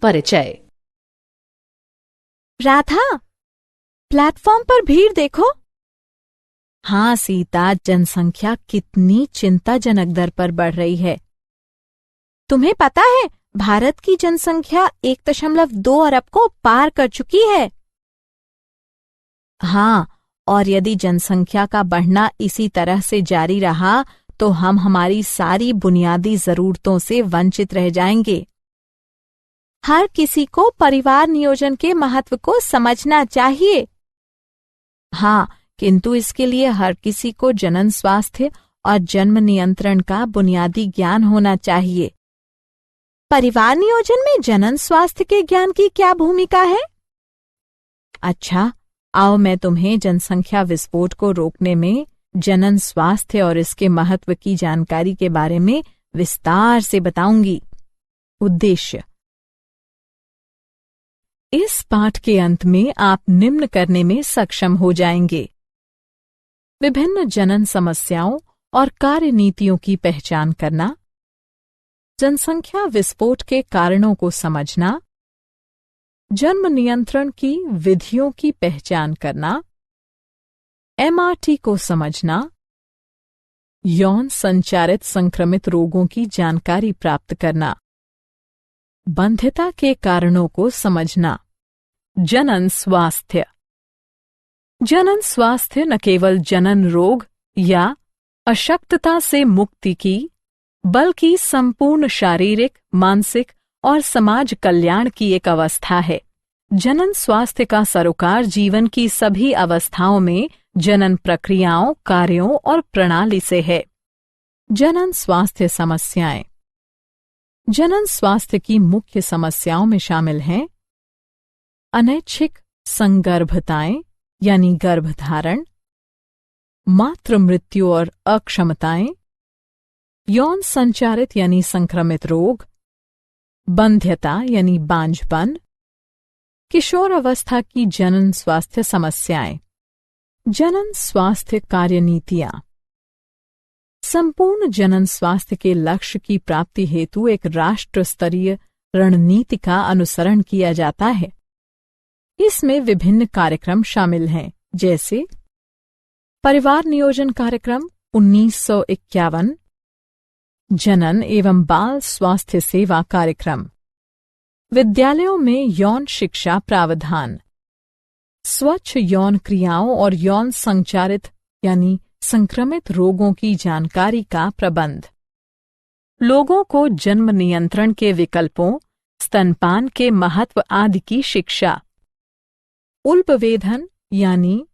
परिचय। राधा, प्लेटफॉर्म पर भीड़ देखो। हाँ सीता, जनसंख्या कितनी चिंताजनक दर पर बढ़ रही है। तुम्हें पता है, भारत की जनसंख्या 1.2 अरब को पार कर चुकी है। हाँ, और यदि जनसंख्या का बढ़ना इसी तरह से जारी रहा तो हम हमारी सारी बुनियादी जरूरतों से वंचित रह जाएंगे। हर किसी को परिवार नियोजन के महत्व को समझना चाहिए। हाँ, किंतु इसके लिए हर किसी को जनन स्वास्थ्य और जन्म नियंत्रण का बुनियादी ज्ञान होना चाहिए। परिवार नियोजन में जनन स्वास्थ्य के ज्ञान की क्या भूमिका है? अच्छा, आओ मैं तुम्हें जनसंख्या विस्फोट को रोकने में जनन स्वास्थ्य और इसके महत्व की जानकारी के बारे में विस्तार से बताऊंगी। उद्देश्य: इस पाठ के अंत में आप निम्न करने में सक्षम हो जाएंगे: विभिन्न जनन समस्याओं और कार्यनीतियों की पहचान करना, जनसंख्या विस्फोट के कारणों को समझना, जन्म नियंत्रण की विधियों की पहचान करना, एमआरटी को समझना, यौन संचारित संक्रमित रोगों की जानकारी प्राप्त करना, बंध्यता के कारणों को समझना। जनन स्वास्थ्य। जनन स्वास्थ्य न केवल जनन रोग या अशक्तता से मुक्ति की, बल्कि संपूर्ण शारीरिक, मानसिक और समाज कल्याण की एक अवस्था है। जनन स्वास्थ्य का सरोकार जीवन की सभी अवस्थाओं में जनन प्रक्रियाओं, कार्यों और प्रणाली से है। जनन स्वास्थ्य समस्याएं। जनन स्वास्थ्य की मुख्य समस्याओं में शामिल हैं अनैच्छिक संगर्भताएं यानी गर्भधारण, मातृ मृत्यु और अक्षमताएं, यौन संचारित यानी संक्रमित रोग, बंध्यता यानी बांझपन, किशोर अवस्था की जनन स्वास्थ्य समस्याएं। जनन स्वास्थ्य कार्यनीतियां। संपूर्ण जनन स्वास्थ्य के लक्ष्य की प्राप्ति हेतु एक राष्ट्र स्तरीय रणनीति का अनुसरण किया जाता है। इसमें विभिन्न कार्यक्रम शामिल हैं, जैसे परिवार नियोजन कार्यक्रम 1951, जनन एवं बाल स्वास्थ्य सेवा कार्यक्रम, विद्यालयों में यौन शिक्षा प्रावधान, स्वच्छ यौन क्रियाओं और यौन संचारित यानी संक्रमित रोगों की जानकारी का प्रबंध, लोगों को जन्म नियंत्रण के विकल्पों, स्तनपान के महत्व आदि की शिक्षा, उल्पवेधन यानी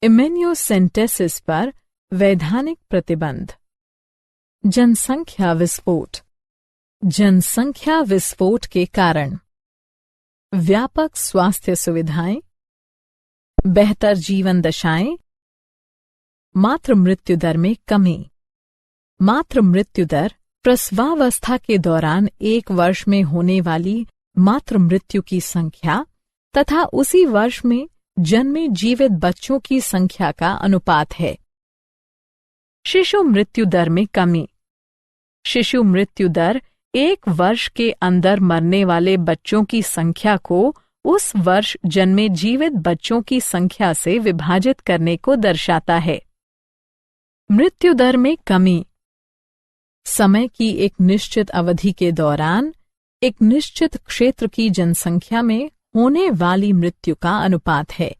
इम्यूनोसेंटेसिस पर वैधानिक प्रतिबंध। जनसंख्या विस्फोट। जनसंख्या विस्फोट के कारण व्यापक स्वास्थ्य सुविधाएं, बेहतर जीवन दशाएं, मातृ मृत्यु दर में कमी। मातृ मृत्यु दर प्रसवावस्था के दौरान 1 वर्ष में होने वाली मातृ मृत्यु की संख्या तथा उसी वर्ष में जन्मे जीवित बच्चों की संख्या का अनुपात है। शिशु मृत्यु दर में कमी। शिशु मृत्यु दर 1 वर्ष के अंदर मरने वाले बच्चों की संख्या को उस वर्ष जन्मे जीवित बच्चों की संख्या से विभाजित करने को दर्शाता है। मृत्यु दर में कमी समय की एक निश्चित अवधि के दौरान एक निश्चित क्षेत्र की जनसंख्या में होने वाली मृत्यु का अनुपात है।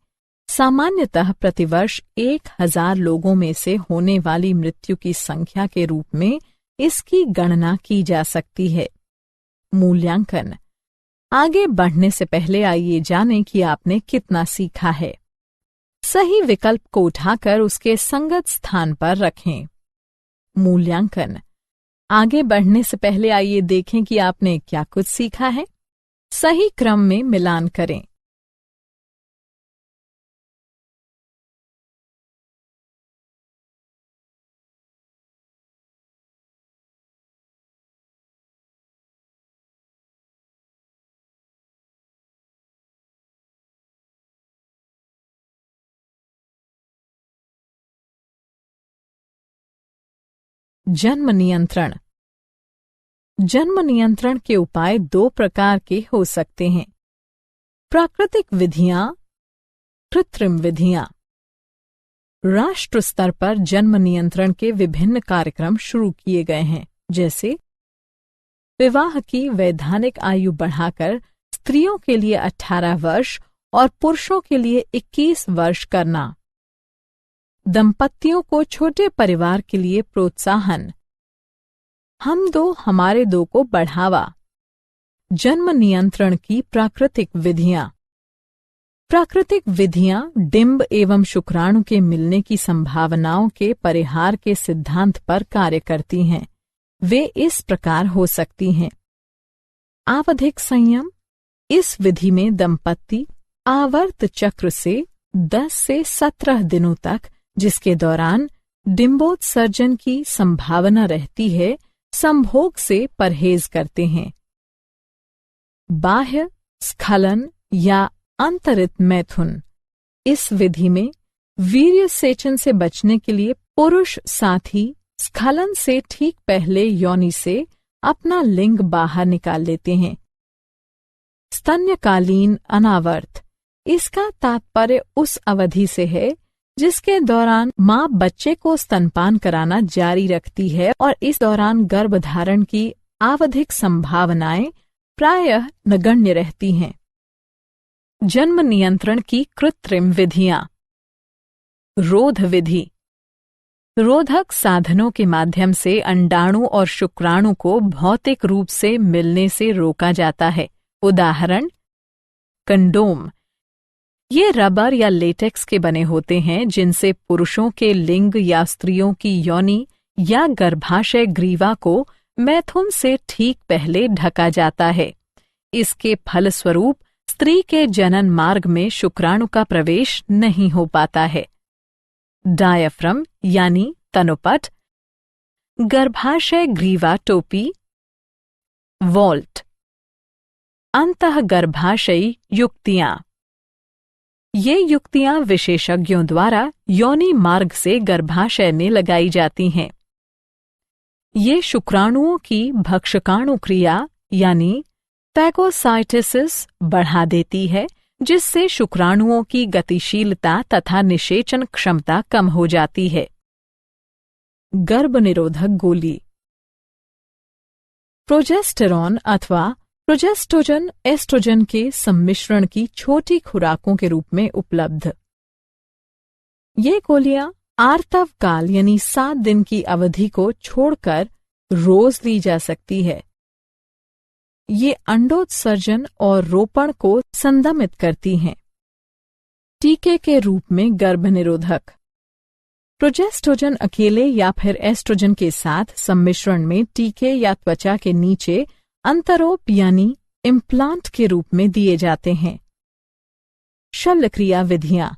सामान्यतः प्रतिवर्ष 1000 लोगों में से होने वाली मृत्यु की संख्या के रूप में इसकी गणना की जा सकती है। मूल्यांकन। आगे बढ़ने से पहले आइए जानें कि आपने कितना सीखा है। सही विकल्प को उठाकर उसके संगत स्थान पर रखें। मूल्यांकन। आगे बढ़ने से पहले आइए देखें कि आपने क्या कुछ सीखा है। सही क्रम में मिलान करें। जन्म नियंत्रण। जन्म नियंत्रण के उपाय दो प्रकार के हो सकते हैं: प्राकृतिक विधियां, कृत्रिम विधियां। राष्ट्र स्तर पर जन्म नियंत्रण के विभिन्न कार्यक्रम शुरू किए गए हैं, जैसे विवाह की वैधानिक आयु बढ़ाकर स्त्रियों के लिए 18 वर्ष और पुरुषों के लिए 21 वर्ष करना, दंपतियों को छोटे परिवार के लिए प्रोत्साहन, हम दो हमारे दो को बढ़ावा। जन्म नियंत्रण की प्राकृतिक विधियां। प्राकृतिक विधियां डिंब एवं शुक्राणु के मिलने की संभावनाओं के परिहार के सिद्धांत पर कार्य करती हैं। वे इस प्रकार हो सकती हैं: आवधिक संयम। इस विधि में दंपति आवर्त चक्र से 10 से 17 दिनों तक, जिसके दौरान डिंबोत्सर्जन की संभावना रहती है, संभोग से परहेज करते हैं। बाह्य स्खलन या अंतरित मैथुन। इस विधि में वीर्य सेचन से बचने के लिए पुरुष साथी स्खलन से ठीक पहले योनि से अपना लिंग बाहर निकाल लेते हैं। स्तन्यकालीन अनावर्त। इसका तात्पर्य उस अवधि से है जिसके दौरान मां बच्चे को स्तनपान कराना जारी रखती है और इस दौरान गर्भधारण की आवधिक संभावनाएं प्रायः नगण्य रहती हैं। जन्म नियंत्रण की कृत्रिम विधियां। रोध विधि। रोधक साधनों के माध्यम से अंडाणु और शुक्राणु को भौतिक रूप से मिलने से रोका जाता है। उदाहरण: कंडोम। ये रबर या लेटेक्स के बने होते हैं जिनसे पुरुषों के लिंग या स्त्रियों की योनि या गर्भाशय ग्रीवा को मैथुन से ठीक पहले ढका जाता है। इसके फलस्वरूप स्त्री के जनन मार्ग में शुक्राणु का प्रवेश नहीं हो पाता है। डायाफ्राम यानी तनुपट, गर्भाशय ग्रीवा टोपी, वॉल्ट। अंतःगर्भाशयी युक्तियां। ये युक्तियां विशेषज्ञों द्वारा योनि मार्ग से गर्भाशय में लगाई जाती हैं। ये शुक्राणुओं की भक्षकाणु क्रिया यानी फैगोसाइटोसिस बढ़ा देती है, जिससे शुक्राणुओं की गतिशीलता तथा निषेचन क्षमता कम हो जाती है। गर्भ निरोधक गोली। प्रोजेस्टेरॉन अथवा प्रोजेस्टोजन एस्ट्रोजन के सम्मिश्रण की छोटी खुराकों के रूप में उपलब्ध। ये गोलियां आर्तव काल यानी 7 दिन की अवधि को छोड़कर रोज ली जा सकती है। ये अंडोत्सर्जन और रोपण को संदमित करती हैं। टीके के रूप में गर्भ निरोधक। प्रोजेस्टोजन अकेले या फिर एस्ट्रोजन के साथ सम्मिश्रण में टीके या त्वचा के नीचे अंतरोप यानी इम्प्लांट के रूप में दिए जाते हैं। शल्यक्रिया विधियां।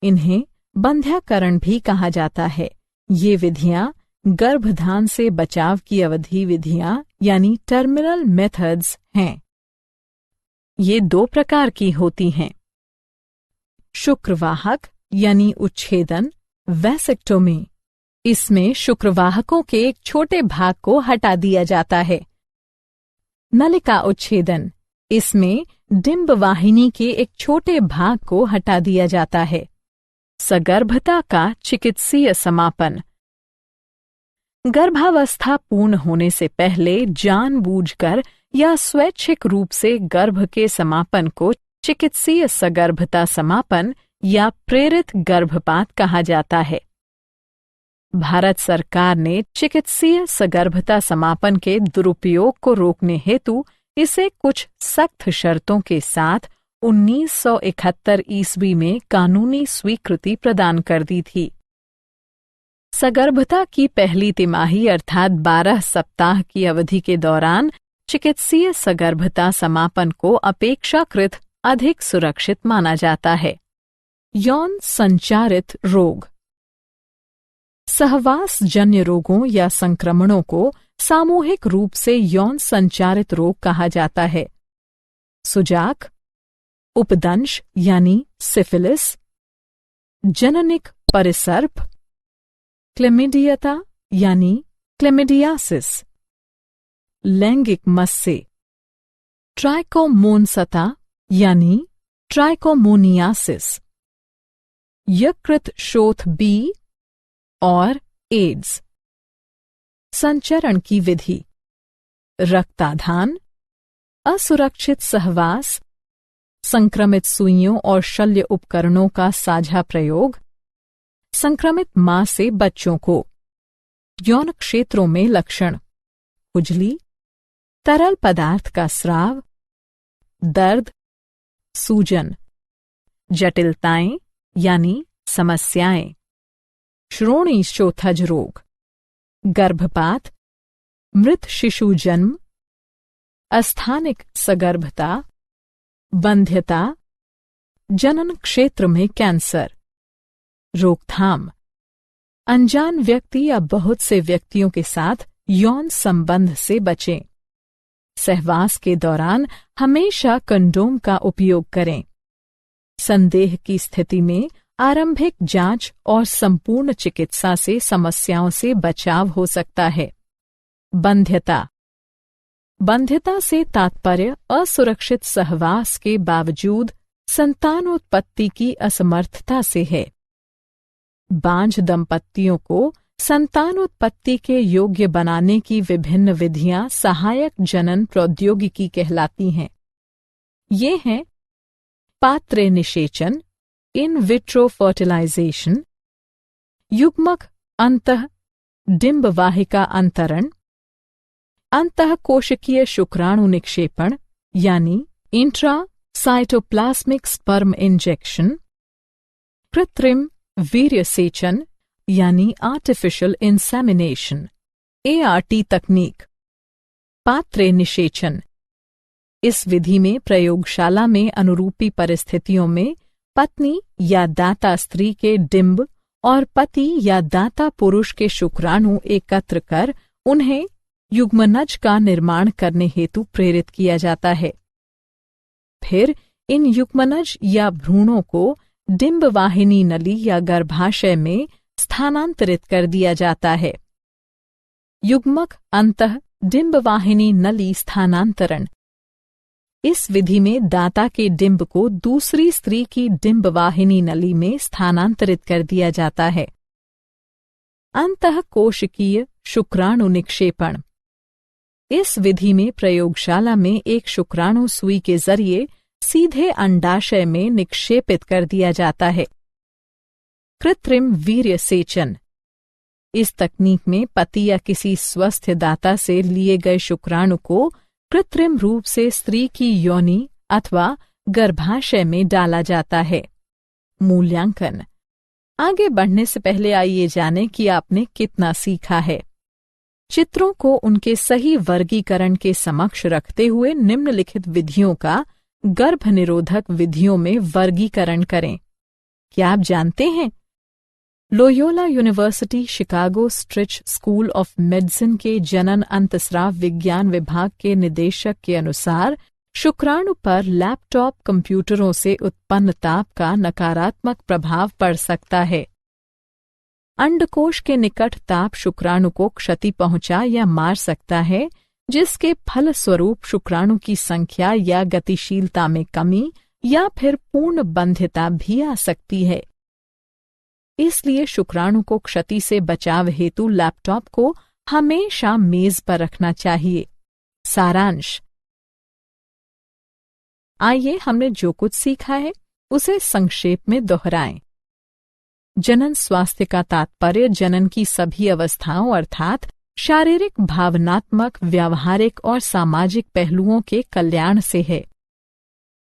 इन्हें बंध्याकरण भी कहा जाता है। ये विधियां गर्भधान से बचाव की अवधि विधियां यानी टर्मिनल मेथड्स हैं। ये 2 प्रकार की होती हैं: शुक्रवाहक यानी उच्छेदन, वैसेक्टोमी। इसमें शुक्रवाहकों के एक छोटे भाग को हटा दिया जाता है। नलिका उच्छेदन। इसमें डिंब वाहिनी के एक छोटे भाग को हटा दिया जाता है। सगर्भता का चिकित्सीय समापन। गर्भावस्था पूर्ण होने से पहले जानबूझकर या स्वैच्छिक रूप से गर्भ के समापन को चिकित्सीय सगर्भता समापन या प्रेरित गर्भपात कहा जाता है। भारत सरकार ने चिकित्सीय सगर्भता समापन के दुरुपयोग को रोकने हेतु इसे कुछ सख्त शर्तों के साथ 1971 ईस्वी में कानूनी स्वीकृति प्रदान कर दी थी। सगर्भता की पहली तिमाही अर्थात 12 सप्ताह की अवधि के दौरान चिकित्सीय सगर्भता समापन को अपेक्षाकृत अधिक सुरक्षित माना जाता है। यौन संचारित रोग। सहवास जन्य रोगों या संक्रमणों को सामूहिक रूप से यौन संचारित रोग कहा जाता है। सुजाक, उपदंश यानी सिफिलिस, जननिक परिसर्प, क्लेमिडियता यानी क्लेमिडियासिस। लैंगिक मस से, ट्राइकोमोनसता यानी ट्राइकोमोनियासिस, यकृत शोथ बी और एड्स। संचरण की विधि: रक्ताधान, असुरक्षित सहवास, संक्रमित सुइयों और शल्य उपकरणों का साझा प्रयोग, संक्रमित मां से बच्चों को। यौन क्षेत्रों में लक्षण: खुजली, तरल पदार्थ का स्राव, दर्द, सूजन, जटिलताएं यानी समस्याएं, श्रोणि शोथज रोग, गर्भपात, मृत शिशु जन्म, अस्थानिक सगर्भता, बंध्यता, जनन क्षेत्र में कैंसर। रोकथाम: अनजान व्यक्ति या बहुत से व्यक्तियों के साथ यौन संबंध से बचें। सहवास के दौरान हमेशा कंडोम का उपयोग करें। संदेह की स्थिति में आरंभिक जांच और संपूर्ण चिकित्सा से समस्याओं से बचाव हो सकता है। बंध्यता: बंध्यता से तात्पर्य असुरक्षित सहवास के बावजूद संतानोत्पत्ति की असमर्थता से है। बांझ दंपतियों को संतानोत्पत्ति के योग्य बनाने की विभिन्न विधियां सहायक जनन प्रौद्योगिकी कहलाती हैं। ये हैं पात्र निषेचन, इन विट्रो फर्टिलाइजेशन, युग्मक अंतः डिंब वाहिका अंतरण, अंतःकोशिकीय शुक्राणु निक्षेपण यानी इंट्रा साइटोप्लाज्मिक स्पर्म इंजेक्शन, कृत्रिम वीर्य सेचन यानी आर्टिफिशियल इंसेमिनेशन ART तकनीक। पात्र निषेचन: इस विधि में प्रयोगशाला में अनुरूपी परिस्थितियों में पत्नी या दाता स्त्री के डिंब और पति या दाता पुरुष के शुक्राणु एकत्र कर उन्हें युग्मनज का निर्माण करने हेतु प्रेरित किया जाता है। फिर इन युग्मनज या भ्रूणों को डिंब वाहिनी नली या गर्भाशय में स्थानांतरित कर दिया जाता है। युग्मक अंतः डिंब वाहिनी नली स्थानांतरण: इस विधि में दाता के डिंब को दूसरी स्त्री की डिंब वाहिनी नली में स्थानांतरित कर दिया जाता है। अंतःकोशिकीय शुक्राणु निक्षेपण: इस विधि में प्रयोगशाला में एक शुक्राणु सुई के जरिए सीधे अंडाशय में निक्षेपित कर दिया जाता है। कृत्रिम वीर्य सेचन: इस तकनीक में पति या किसी स्वस्थ दाता से लिए गए शुक्राणु को कृत्रिम रूप से स्त्री की योनि अथवा गर्भाशय में डाला जाता है। मूल्यांकन: आगे बढ़ने से पहले आइए जानें कि आपने कितना सीखा है। चित्रों को उनके सही वर्गीकरण के समक्ष रखते हुए निम्नलिखित विधियों का गर्भनिरोधक विधियों में वर्गीकरण करें। क्या आप जानते हैं? Loyola university Chicago स्ट्रिच school of medicine के जनन अंतस्राव विज्ञान विभाग के निदेशक के अनुसार शुक्राणु पर लैपटॉप कंप्यूटरों से उत्पन्न ताप का नकारात्मक प्रभाव पड़ सकता है। अंडकोश के निकट ताप शुक्राणु को क्षति पहुंचा या मार सकता है, जिसके फलस्वरूप शुक्राणु की संख्या या गतिशीलता में कमी या फिर पूर्ण बंध्यता भी आ सकती है। इसलिए शुक्राणु को क्षति से बचाव हेतु लैपटॉप को हमेशा मेज पर रखना चाहिए। सारांश: आइए हमने जो कुछ सीखा है उसे संक्षेप में दोहराएं। जनन स्वास्थ्य का तात्पर्य जनन की सभी अवस्थाओं अर्थात शारीरिक, भावनात्मक, व्यावहारिक और सामाजिक पहलुओं के कल्याण से है।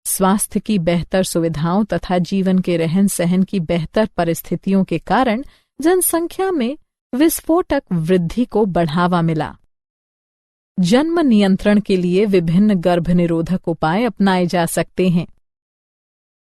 स्वास्थ्य की बेहतर सुविधाओं तथा जीवन के रहन सहन की बेहतर परिस्थितियों के कारण जनसंख्या में विस्फोटक वृद्धि को बढ़ावा मिला। जन्म नियंत्रण के लिए विभिन्न गर्भनिरोधक उपाय अपनाए जा सकते हैं।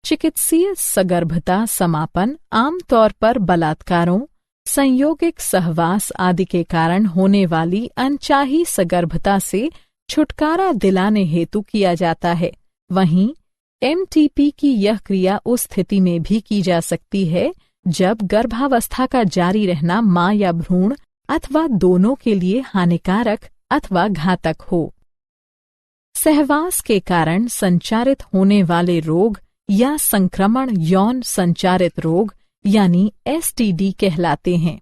चिकित्सीय सगर्भता समापन आमतौर पर बलात्कारों, संयोगिक सहवास आदि के कारण होने वाली अनचाही सगर्भता से छुटकारा दिलाने हेतु किया जाता है। वहीं MTP की यह क्रिया उस स्थिति में भी की जा सकती है जब गर्भावस्था का जारी रहना मां या भ्रूण अथवा दोनों के लिए हानिकारक अथवा घातक हो। सहवास के कारण संचारित होने वाले रोग या संक्रमण यौन संचारित रोग यानी STD कहलाते हैं।